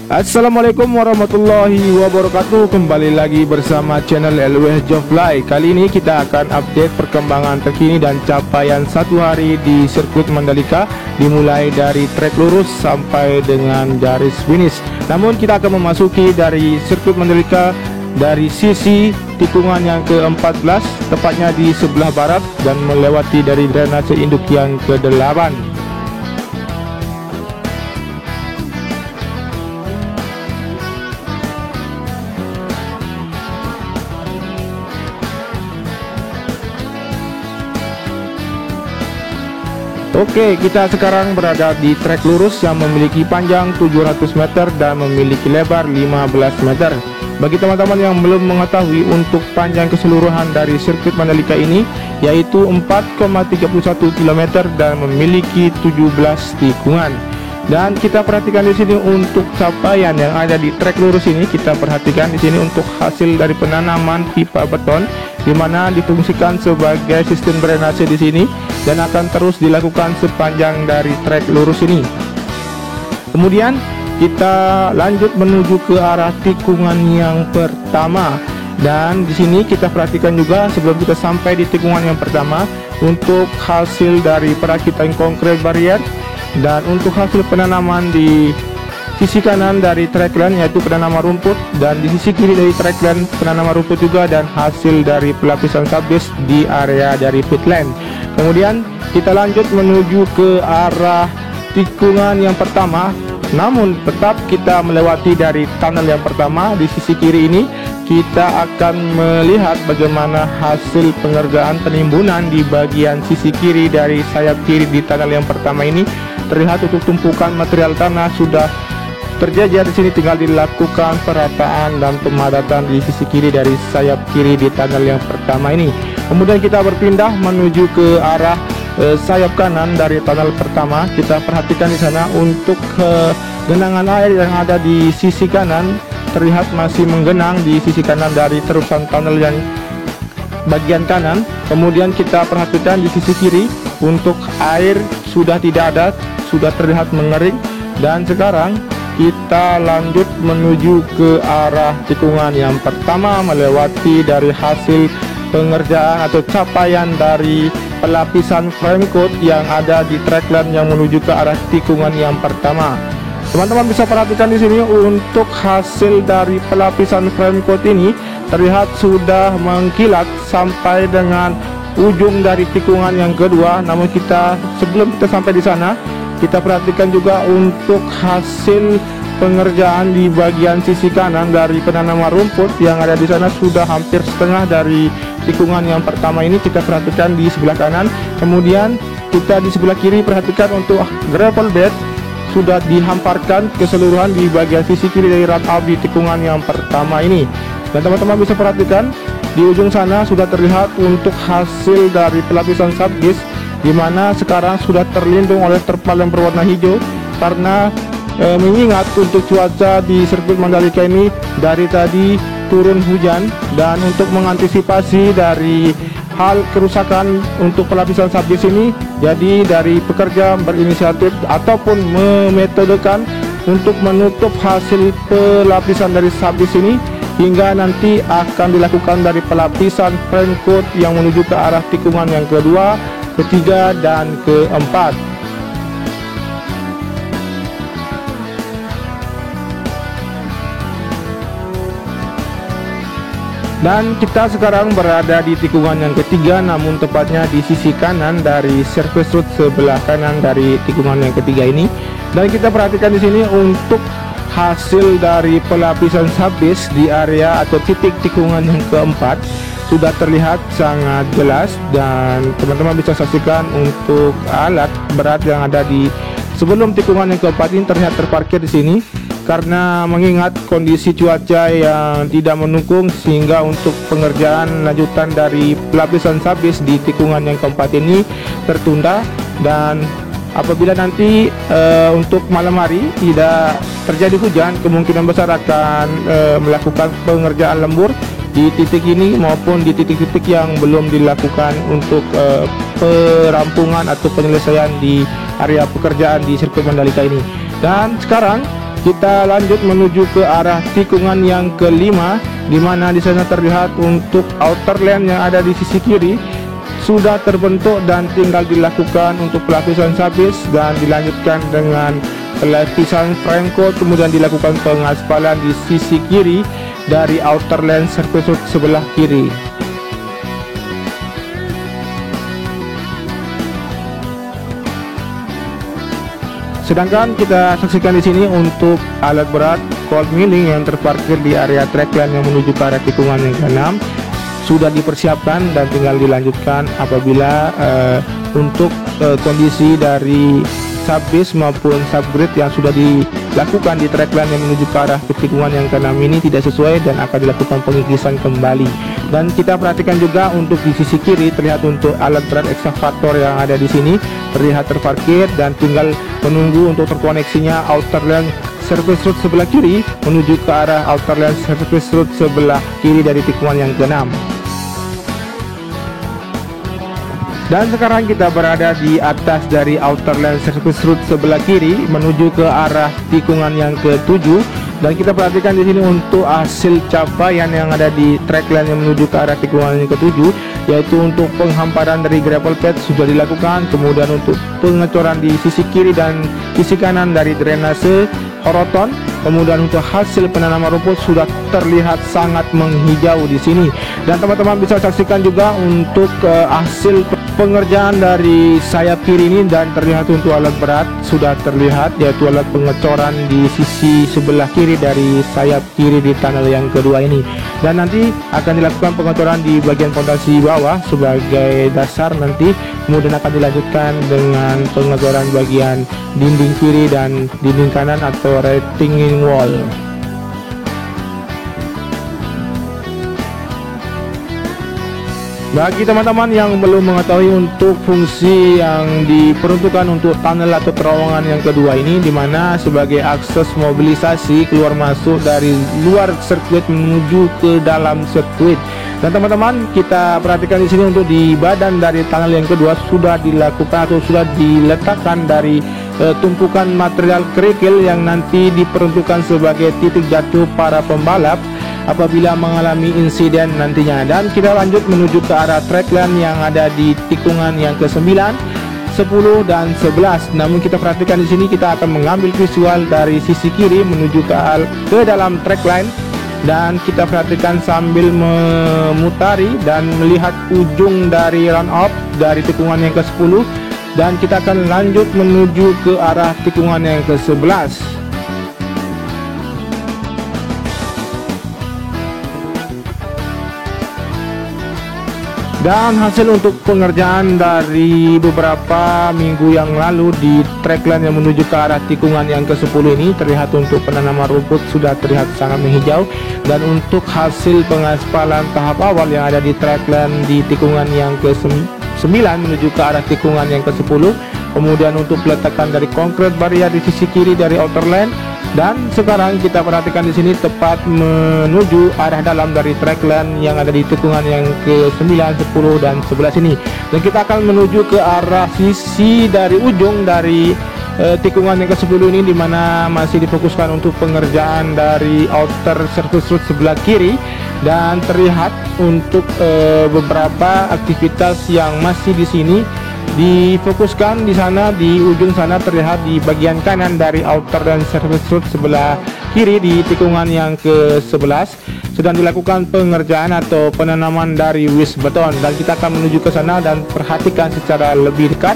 Assalamualaikum warahmatullahi wabarakatuh. Kembali lagi bersama channel LWH Jovfly. Kali ini kita akan update perkembangan terkini dan capaian satu hari di sirkuit Mandalika, dimulai dari trek lurus sampai dengan garis finish. Namun kita akan memasuki dari sirkuit Mandalika dari sisi tikungan yang ke-14, tepatnya di sebelah barat, dan melewati dari drainase induk yang ke-8. Oke, kita sekarang berada di trek lurus yang memiliki panjang 700 meter dan memiliki lebar 15 meter. Bagi teman-teman yang belum mengetahui, untuk panjang keseluruhan dari sirkuit Mandalika ini yaitu 4,31 km dan memiliki 17 tikungan. Dan kita perhatikan di sini untuk capaian yang ada di trek lurus ini, kita perhatikan di sini untuk hasil dari penanaman pipa beton, di mana difungsikan sebagai sistem drainase di sini dan akan terus dilakukan sepanjang dari trek lurus ini. Kemudian kita lanjut menuju ke arah tikungan yang pertama, dan di sini kita perhatikan juga sebelum kita sampai di tikungan yang pertama untuk hasil dari perakitan konkret barrier dan untuk hasil penanaman di sisi kanan dari trackline yaitu penanaman rumput, dan di sisi kiri dari trackline penanaman rumput juga, dan hasil dari pelapisan subbase di area dari pit lane. Kemudian kita lanjut menuju ke arah tikungan yang pertama, namun tetap kita melewati dari tunnel yang pertama. Di sisi kiri ini kita akan melihat bagaimana hasil pengerjaan penimbunan di bagian sisi kiri dari sayap kiri di tunnel yang pertama ini. Terlihat untuk tumpukan material tanah sudah terjajar di sini, tinggal dilakukan perataan dan pemadatan di sisi kiri dari sayap kiri di tunnel yang pertama ini. Kemudian kita berpindah menuju ke arah sayap kanan dari tunnel pertama. Kita perhatikan di sana untuk genangan air yang ada di sisi kanan terlihat masih menggenang di sisi kanan dari terusan tunnel yang bagian kanan. Kemudian kita perhatikan di sisi kiri untuk air sudah tidak ada, sudah terlihat mengering. Dan sekarang kita lanjut menuju ke arah tikungan yang pertama, melewati dari hasil pengerjaan atau capaian dari pelapisan frame coat yang ada di trackline yang menuju ke arah tikungan yang pertama. Teman-teman bisa perhatikan di sini untuk hasil dari pelapisan frame coat ini terlihat sudah mengkilat sampai dengan ujung dari tikungan yang kedua. Namun sebelum kita sampai di sana, kita perhatikan juga untuk hasil pengerjaan di bagian sisi kanan dari penanaman rumput yang ada di sana sudah hampir setengah dari tikungan yang pertama ini. Kita perhatikan di sebelah kanan. Kemudian kita di sebelah kiri perhatikan untuk gravel bed sudah dihamparkan keseluruhan di bagian sisi kiri dari run out di tikungan yang pertama ini. Dan teman-teman bisa perhatikan di ujung sana sudah terlihat untuk hasil dari pelapisan subbase, di mana sekarang sudah terlindung oleh terpal yang berwarna hijau karena mengingat untuk cuaca di sirkuit Mandalika ini dari tadi turun hujan. Dan untuk mengantisipasi dari hal kerusakan untuk pelapisan subbase ini, jadi dari pekerja berinisiatif ataupun memetodekan untuk menutup hasil pelapisan dari subbase ini hingga nanti akan dilakukan dari pelapisan frame coat yang menuju ke arah tikungan yang kedua, ketiga, dan keempat. Dan kita sekarang berada di tikungan yang ketiga, namun tepatnya di sisi kanan dari surface road sebelah kanan dari tikungan yang ketiga ini. Dan kita perhatikan di sini untuk hasil dari pelapisan subbase di area atau titik tikungan yang keempat sudah terlihat sangat jelas, dan teman-teman bisa saksikan untuk alat berat yang ada di sebelum tikungan yang keempat ini terlihat terparkir di sini karena mengingat kondisi cuaca yang tidak mendukung, sehingga untuk pengerjaan lanjutan dari pelapisan subbase di tikungan yang keempat ini tertunda. Dan apabila nanti untuk malam hari tidak terjadi hujan, kemungkinan besar akan melakukan pengerjaan lembur di titik ini maupun di titik-titik yang belum dilakukan untuk perampungan atau penyelesaian di area pekerjaan di sirkuit Mandalika ini. Dan sekarang kita lanjut menuju ke arah tikungan yang kelima, di mana di sana terlihat untuk outer lane yang ada di sisi kiri sudah terbentuk dan tinggal dilakukan untuk pelapisan sabis dan dilanjutkan dengan pelapisan Franco, kemudian dilakukan pengaspalan di sisi kiri dari outer lane surface road sebelah kiri. Sedangkan kita saksikan di sini untuk alat berat cold milling yang terparkir di area trackline yang menuju ke arah tikungan yang ke-6 sudah dipersiapkan dan tinggal dilanjutkan apabila untuk kondisi dari subbase maupun subgrade yang sudah dilakukan di trackline yang menuju ke arah tikungan yang ke-6 ini tidak sesuai dan akan dilakukan pengikisan kembali. Dan kita perhatikan juga untuk di sisi kiri terlihat untuk alat berat ekskavator yang ada di sini terlihat terparkir dan tinggal menunggu untuk terkoneksinya outer lane surface road sebelah kiri menuju ke arah outer lane surface road sebelah kiri dari tikungan yang ke-6. Dan sekarang kita berada di atas dari outer lane surface road sebelah kiri menuju ke arah tikungan yang ke-7, dan kita perhatikan di sini untuk hasil capaian yang ada di trackline yang menuju ke arah tikungan yang ke-7, yaitu untuk penghamparan dari gravel pad sudah dilakukan, kemudian untuk pengecoran di sisi kiri dan sisi kanan dari drainase horoton, kemudian untuk hasil penanaman rumput sudah terlihat sangat menghijau di sini. Dan teman-teman bisa saksikan juga untuk hasil pengerjaan dari sayap kiri ini, dan terlihat untuk alat berat sudah terlihat yaitu alat pengecoran di sisi sebelah kiri dari sayap kiri di tunnel yang kedua ini, dan nanti akan dilakukan pengecoran di bagian fondasi bawah sebagai dasar nanti, kemudian akan dilanjutkan dengan pengecoran bagian dinding kiri dan dinding kanan atau retaining wall. Bagi teman-teman yang belum mengetahui untuk fungsi yang diperuntukkan untuk tunnel atau terowongan yang kedua ini, dimana sebagai akses mobilisasi keluar masuk dari luar sirkuit menuju ke dalam sirkuit. Dan teman-teman kita perhatikan di sini untuk di badan dari tunnel yang kedua sudah dilakukan atau sudah diletakkan dari tumpukan material kerikil yang nanti diperuntukkan sebagai titik jatuh para pembalap apabila mengalami insiden nantinya. Dan kita lanjut menuju ke arah trackline yang ada di tikungan yang ke-9, 10 dan 11. Namun kita perhatikan di sini kita akan mengambil visual dari sisi kiri menuju ke dalam trackline, dan kita perhatikan sambil memutari dan melihat ujung dari run off dari tikungan yang ke-10, dan kita akan lanjut menuju ke arah tikungan yang ke-11. Dan hasil untuk pengerjaan dari beberapa minggu yang lalu di trackline yang menuju ke arah tikungan yang ke-10 ini terlihat untuk penanaman rumput sudah terlihat sangat menghijau, dan untuk hasil pengaspalan tahap awal yang ada di trackline di tikungan yang ke-9 menuju ke arah tikungan yang ke-10, kemudian untuk peletakan dari konkret barrier di sisi kiri dari outer lane. Dan sekarang kita perhatikan di sini tepat menuju arah dalam dari trackline yang ada di tikungan yang ke-9, 10 dan 11 ini. Dan kita akan menuju ke arah sisi dari ujung dari tikungan yang ke-10 ini, dimana masih difokuskan untuk pengerjaan dari outer surface road sebelah kiri, dan terlihat untuk beberapa aktivitas yang masih di sini difokuskan di sana. Di ujung sana terlihat di bagian kanan dari outer dan surface road sebelah kiri di tikungan yang ke-11 sedang dilakukan pengerjaan atau penanaman dari wish beton, dan kita akan menuju ke sana dan perhatikan secara lebih dekat,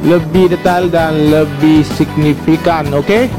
lebih detail dan lebih signifikan. Oke?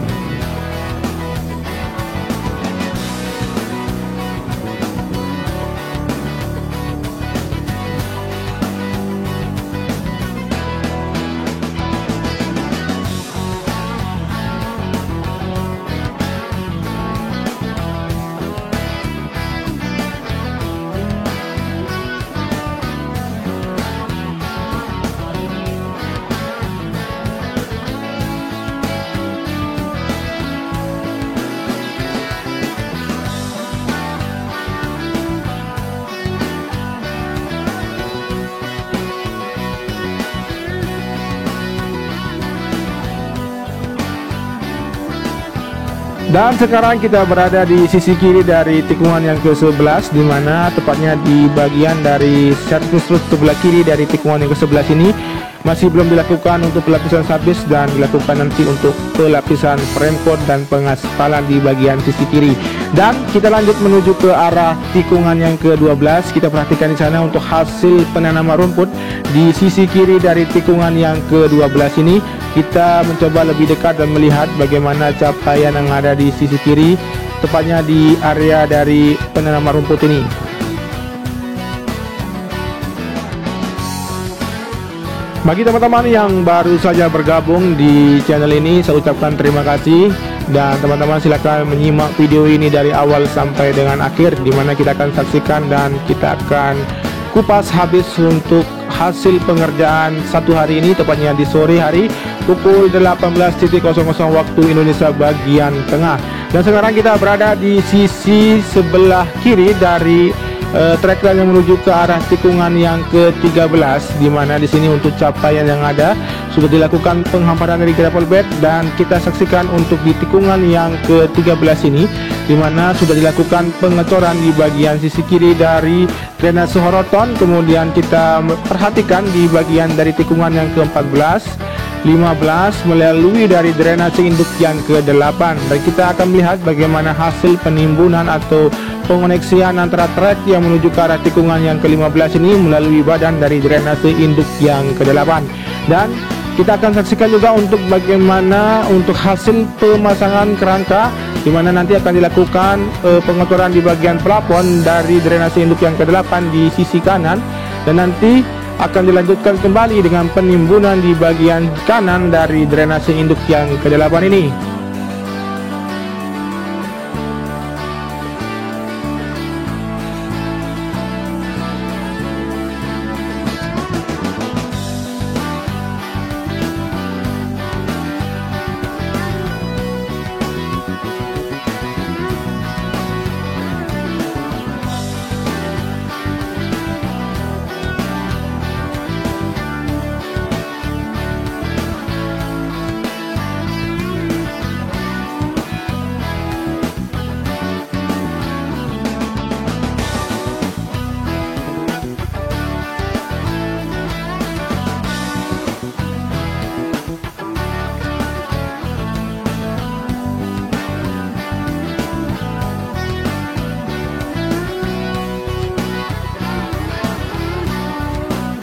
Dan sekarang kita berada di sisi kiri dari tikungan yang ke-11, di mana tepatnya di bagian dari servis roof sebelah kiri dari tikungan yang ke-11 ini masih belum dilakukan untuk pelapisan sabis dan dilakukan nanti untuk pelapisan frame coat dan pengaspalan di bagian sisi kiri. Dan kita lanjut menuju ke arah tikungan yang ke-12. Kita perhatikan di sana untuk hasil penanaman rumput di sisi kiri dari tikungan yang ke-12 ini. Kita mencoba lebih dekat dan melihat bagaimana capaian yang ada di sisi kiri, tepatnya di area dari penanaman rumput ini. Bagi teman-teman yang baru saja bergabung di channel ini, saya ucapkan terima kasih. Dan teman-teman silakan menyimak video ini dari awal sampai dengan akhir, di mana kita akan saksikan dan kita akan kupas habis untuk hasil pengerjaan satu hari ini, tepatnya di sore hari pukul 18.00 waktu Indonesia bagian tengah. Dan sekarang kita berada di sisi sebelah kiri dari trek yang menuju ke arah tikungan yang ke-13, di mana di sini untuk capaian yang ada sudah dilakukan penghamparan dari gravel bed, dan kita saksikan untuk di tikungan yang ke-13 ini, di mana sudah dilakukan pengecoran di bagian sisi kiri dari drainase horoton. Kemudian kita perhatikan di bagian dari tikungan yang ke-14, 15 melalui dari drainase induk yang ke-8, dan kita akan melihat bagaimana hasil penimbunan atau pengoneksian antara trek yang menuju ke arah tikungan yang ke-15 ini melalui badan dari drainase induk yang ke-8. Dan kita akan saksikan juga untuk bagaimana untuk hasil pemasangan kerangka, di mana nanti akan dilakukan pengotoran di bagian plafon dari drainase induk yang ke-8 di sisi kanan, dan nanti akan dilanjutkan kembali dengan penimbunan di bagian kanan dari drainase induk yang ke-8 ini.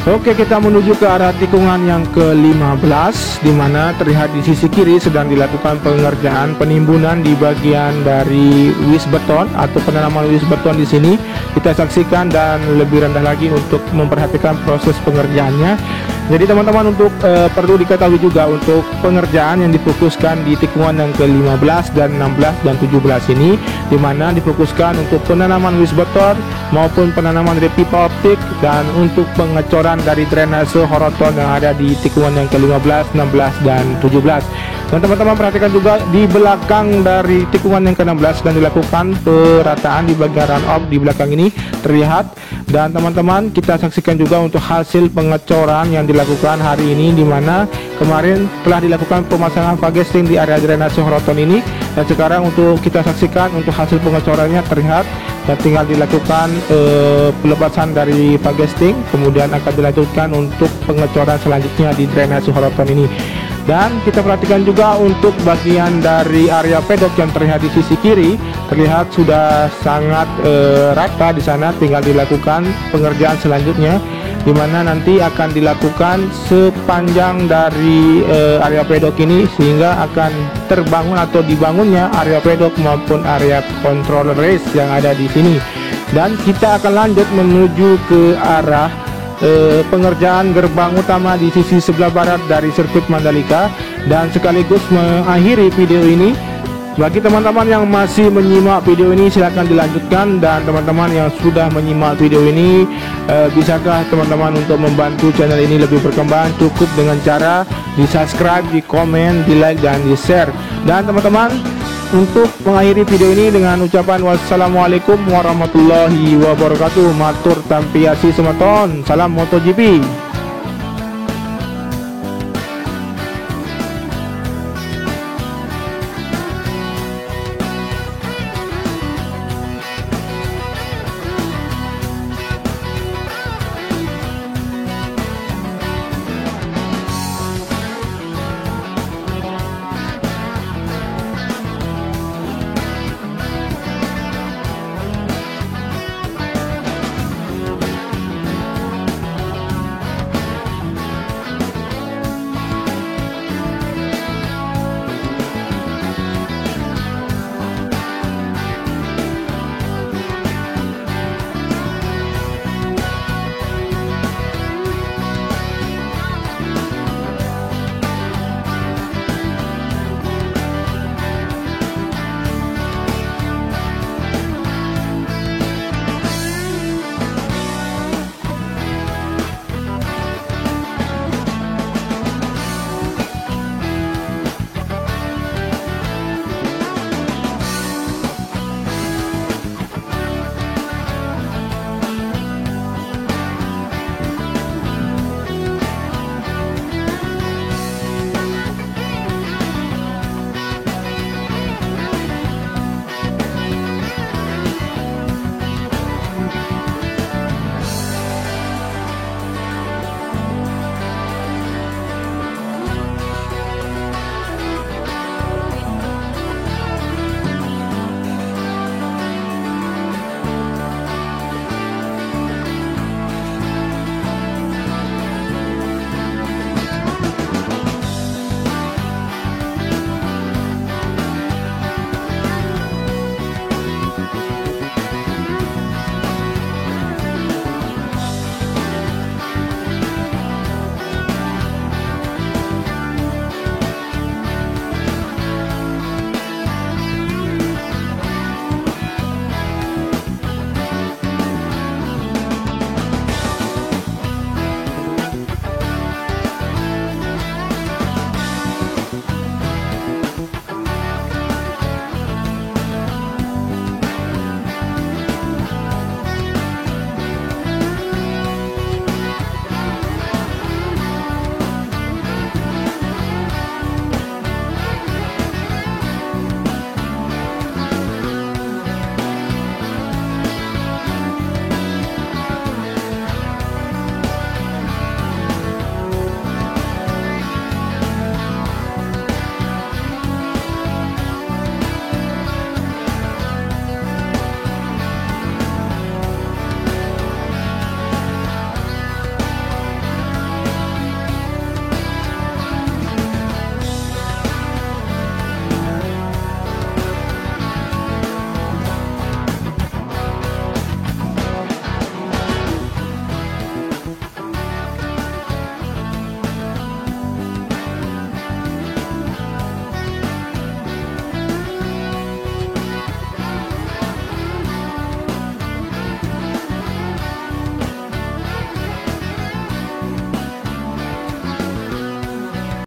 Oke, kita menuju ke arah tikungan yang ke-15, di mana terlihat di sisi kiri sedang dilakukan pengerjaan penimbunan di bagian dari wis beton atau penanaman wis beton. Di sini kita saksikan dan lebih rendah lagi untuk memperhatikan proses pengerjaannya. Jadi teman-teman, untuk perlu diketahui juga untuk pengerjaan yang difokuskan di tikungan yang ke-15 dan 16 dan 17 ini, di mana difokuskan untuk penanaman wis beton maupun penanaman dari pipa optik dan untuk pengecoran dari drainase horoton yang ada di tikungan yang ke-15, 16 dan 17. Dan teman-teman perhatikan juga di belakang dari tikungan yang ke-16 dan dilakukan perataan di bagian run off di belakang ini terlihat. Dan teman-teman, kita saksikan juga untuk hasil pengecoran yang dilakukan hari ini, di mana kemarin telah dilakukan pemasangan fagesting di area drainase horoton ini, dan sekarang untuk kita saksikan untuk hasil pengecorannya terlihat, dan tinggal dilakukan pelepasan dari fagesting, kemudian akan dilanjutkan untuk pengecoran selanjutnya di drainase horoton ini. Dan kita perhatikan juga untuk bagian dari area pedok yang terlihat di sisi kiri, terlihat sudah sangat rata di sana, tinggal dilakukan pengerjaan selanjutnya, di mana nanti akan dilakukan sepanjang dari area pedok ini, sehingga akan terbangun atau dibangunnya area pedok maupun area control race yang ada di sini. Dan kita akan lanjut menuju ke arah pengerjaan gerbang utama di sisi sebelah barat dari sirkuit Mandalika, dan sekaligus mengakhiri video ini. Bagi teman-teman yang masih menyimak video ini, silahkan dilanjutkan, dan teman-teman yang sudah menyimak video ini, bisakah teman-teman untuk membantu channel ini lebih berkembang? Cukup dengan cara di subscribe, di komen, di like, dan di share. Dan teman-teman, untuk mengakhiri video ini dengan ucapan wassalamualaikum warahmatullahi wabarakatuh. Matur tampiasi semeton, salam MotoGP.